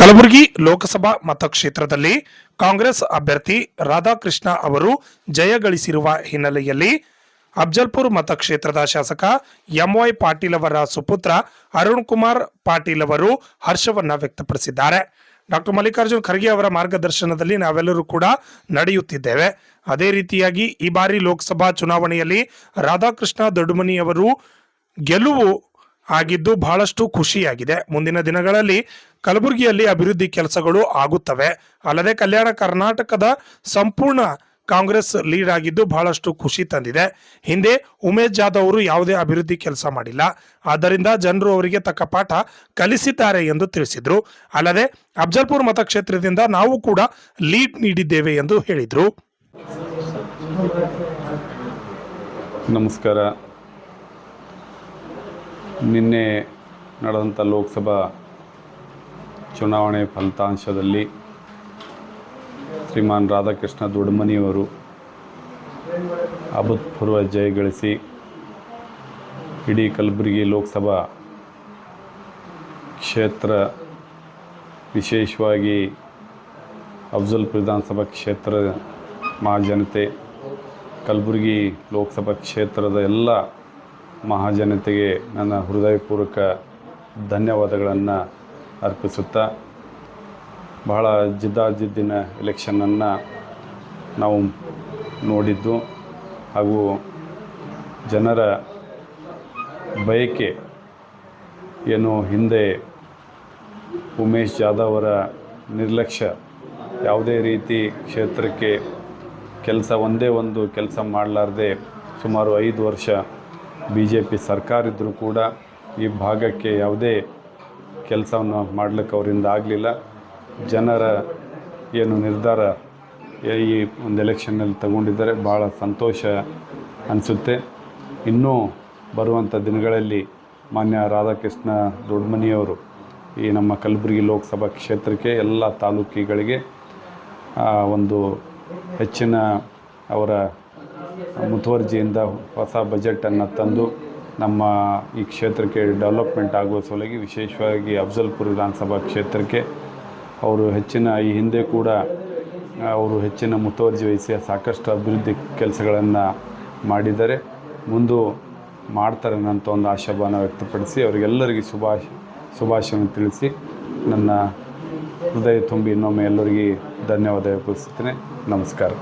ಕಲಬುರಗಿ ಲೋಕಸಭಾ ಮತಕ್ಷೇತ್ರದಲ್ಲಿ ಕಾಂಗ್ರೆಸ್ ಅಭ್ಯರ್ಥಿ ರಾಧಾಕೃಷ್ಣ ಅವರು ಜಯಗಳಿಸಿರುವ ಹಿನ್ನೆಲೆಯಲ್ಲಿ ಅಫಜಲ್ಪುರ ಮತಕ್ಷೇತ್ರದ ಶಾಸಕ ಎಂವೈ ಪಾಟೀಲ್ ಅವರ ಸುಪುತ್ರ ಅರುಣ್ ಕುಮಾರ್ ಪಾಟೀಲ್ ಅವರು ಹರ್ಷವನ್ನ ವ್ಯಕ್ತಪಡಿಸಿದ್ದಾರೆ. ಡಾಕ್ಟರ್ ಮಲ್ಲಿಕಾರ್ಜುನ್ ಖರ್ಗೆ ಅವರ ಮಾರ್ಗದರ್ಶನದಲ್ಲಿ ನಾವೆಲ್ಲರೂ ಕೂಡ ನಡೆಯುತ್ತಿದ್ದೇವೆ. ಅದೇ ರೀತಿಯಾಗಿ ಈ ಬಾರಿ ಲೋಕಸಭಾ ಚುನಾವಣೆಯಲ್ಲಿ ರಾಧಾಕೃಷ್ಣ ದೊಡ್ಡಮನಿ ಅವರು ಗೆಲುವು ಆಗಿದ್ದು ಬಹಳಷ್ಟು ಖುಷಿಯಾಗಿದೆ. ಮುಂದಿನ ದಿನಗಳಲ್ಲಿ ಕಲಬುರಗಿಯಲ್ಲಿ ಅಭಿವೃದ್ಧಿ ಕೆಲಸಗಳು ಆಗುತ್ತವೆ. ಅಲ್ಲದೆ ಕಲ್ಯಾಣ ಕರ್ನಾಟಕದ ಸಂಪೂರ್ಣ ಕಾಂಗ್ರೆಸ್ ಲೀಡ್ ಆಗಿದ್ದು ಬಹಳಷ್ಟು ಖುಷಿ ತಂದಿದೆ. ಹಿಂದೆ ಉಮೇಶ್ ಜಾಧವ್ ಅವರು ಯಾವುದೇ ಅಭಿವೃದ್ಧಿ ಕೆಲಸ ಮಾಡಿಲ್ಲ, ಆದ್ದರಿಂದ ಜನರು ಅವರಿಗೆ ತಕ್ಕ ಪಾಠ ಕಲಿಸಿದ್ದಾರೆ ಎಂದು ತಿಳಿಸಿದ್ರು. ಅಲ್ಲದೆ ಅಫಜಲ್ಪುರ ಮತಕ್ಷೇತ್ರದಿಂದ ನಾವು ಕೂಡ ಲೀಡ್ ನೀಡಿದ್ದೇವೆ ಎಂದು ಹೇಳಿದ್ರು. ನಮಸ್ಕಾರ. ನಿನ್ನೆ ನಡೆದಂಥ ಲೋಕಸಭಾ ಚುನಾವಣೆ ಫಲಿತಾಂಶದಲ್ಲಿ ಶ್ರೀಮಾನ್ ರಾಧಾಕೃಷ್ಣ ದೊಡ್ಡಮನಿಯವರು ಅಭೂತಪೂರ್ವ ಜಯ ಗಳಿಸಿ ಇಡೀ ಕಲಬುರಗಿ ಲೋಕಸಭಾ ಕ್ಷೇತ್ರ, ವಿಶೇಷವಾಗಿ ಅಫಜಲ್ಪುರ ವಿಧಾನಸಭಾ ಕ್ಷೇತ್ರದ ಮಹಾಜನತೆ, ಕಲಬುರಗಿ ಲೋಕಸಭಾ ಕ್ಷೇತ್ರದ ಎಲ್ಲ ಮಹಾಜನತೆಗೆ ನನ್ನ ಹೃದಯಪೂರ್ವಕ ಧನ್ಯವಾದಗಳನ್ನು ಅರ್ಪಿಸುತ್ತಾ, ಬಹಳ ಜಿದ್ದಾಜಿದ್ದಿನ ಎಲೆಕ್ಷನನ್ನು ನಾವು ನೋಡಿದ್ದು ಹಾಗೂ ಜನರ ಬಯಕೆ ಏನು, ಹಿಂದೆ ಉಮೇಶ್ ಜಾಧವ್ ಅವರ ನಿರ್ಲಕ್ಷ್ಯ, ಯಾವುದೇ ರೀತಿ ಕ್ಷೇತ್ರಕ್ಕೆ ಒಂದೇ ಒಂದು ಕೆಲಸ ಮಾಡಲಾರ್ದೆ ಸುಮಾರು 5 ವರ್ಷ BJP ಸರ್ಕಾರ ಇದ್ದರೂ ಕೂಡ ಈ ಭಾಗಕ್ಕೆ ಯಾವುದೇ ಕೆಲಸವನ್ನು ಮಾಡಲಿಕ್ಕೆ ಅವರಿಂದ ಆಗಲಿಲ್ಲ. ಜನರ ಏನು ನಿರ್ಧಾರ ಈ ಒಂದು ಎಲೆಕ್ಷನ್ನಲ್ಲಿ ತಗೊಂಡಿದ್ದಾರೆ, ಭಾಳ ಸಂತೋಷ ಅನಿಸುತ್ತೆ. ಇನ್ನೂ ಬರುವಂಥ ದಿನಗಳಲ್ಲಿ ಮಾನ್ಯ ರಾಧಾಕೃಷ್ಣ ದೊಡ್ಡಮನಿಯವರು ಈ ನಮ್ಮ ಕಲಬುರಗಿ ಲೋಕಸಭಾ ಕ್ಷೇತ್ರಕ್ಕೆ ಎಲ್ಲ ತಾಲೂಕುಗಳಿಗೆ ಒಂದು ಹೆಚ್ಚಿನ ಅವರ ಮುತುವರ್ಜಿಯಿಂದ ಹೊಸ ಬಜೆಟನ್ನು ತಂದು ನಮ್ಮ ಈ ಕ್ಷೇತ್ರಕ್ಕೆ ಡೆವಲಪ್ಮೆಂಟ್ ಆಗುವ ಸಲುವಾಗಿ, ವಿಶೇಷವಾಗಿ ಅಫಜಲ್ಪುರ ವಿಧಾನಸಭಾ ಕ್ಷೇತ್ರಕ್ಕೆ ಅವರು ಹೆಚ್ಚಿನ, ಈ ಹಿಂದೆ ಕೂಡ ಅವರು ಹೆಚ್ಚಿನ ಮುತುವರ್ಜಿ ವಹಿಸಿ ಸಾಕಷ್ಟು ಅಭಿವೃದ್ಧಿ ಕೆಲಸಗಳನ್ನು ಮಾಡಿದ್ದಾರೆ, ಮುಂದೆ ಮಾಡ್ತಾರೆ ಅನ್ನೋಂಥ ಒಂದು ಆಶಾಭಾವನೆ ವ್ಯಕ್ತಪಡಿಸಿ ಅವರಿಗೆಲ್ಲರಿಗೂ ಶುಭಾಶಯವನ್ನು ತಿಳಿಸಿ ನನ್ನ ಹೃದಯ ತುಂಬಿ ಇನ್ನೊಮ್ಮೆ ಎಲ್ಲರಿಗೂ ಧನ್ಯವಾದ ವ್ಯಕ್ತಪಡಿಸುತ್ತೇನೆ. ನಮಸ್ಕಾರ.